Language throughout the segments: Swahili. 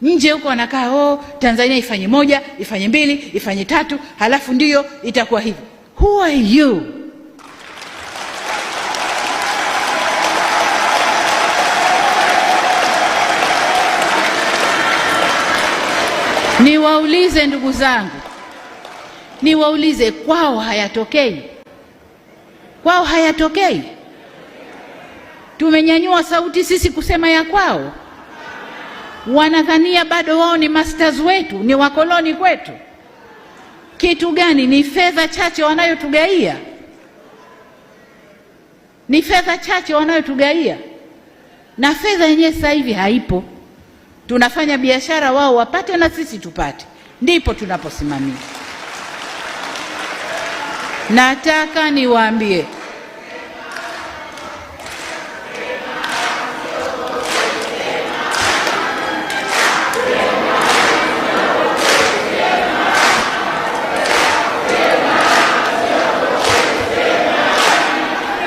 Nje huko wanakaa Tanzania ifanye 1, ifanye 2, ifanye 3, halafu ndiyo itakuwa hivi. Who are you? Niwaulize ndugu zangu, niwaulize, kwao hayatokei? Kwao hayatokei? Tumenyanyua sauti sisi kusema ya kwao. Wanadhania bado wao ni masters wetu, ni wakoloni kwetu. Kitu gani? Ni fedha chache wanayotugaia, ni fedha chache wanayotugaia, na fedha yenyewe sasa hivi haipo. Tunafanya biashara, wao wapate na sisi tupate, ndipo tunaposimamia. Nataka niwaambie,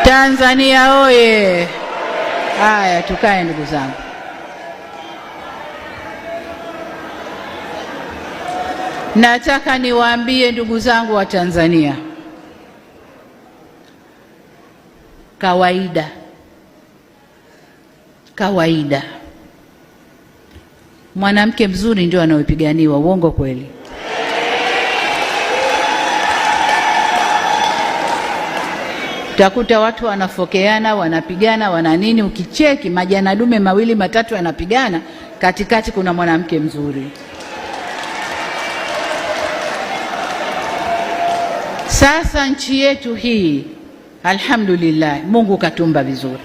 Tanzania oye! Haya, tukae ndugu zangu. Nataka niwaambie ndugu zangu wa Tanzania, kawaida mwanamke mzuri ndio anayepiganiwa. Uongo kweli? Utakuta watu wanafokeana, wanapigana, wana nini, ukicheki majana dume 2 3 yanapigana, katikati kuna mwanamke mzuri. Sasa nchi yetu hii, alhamdulillah, Mungu katuumba vizuri,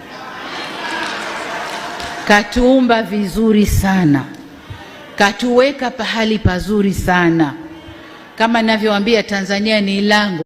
katuumba vizuri sana, katuweka pahali pazuri sana. Kama ninavyowaambia, Tanzania ni lango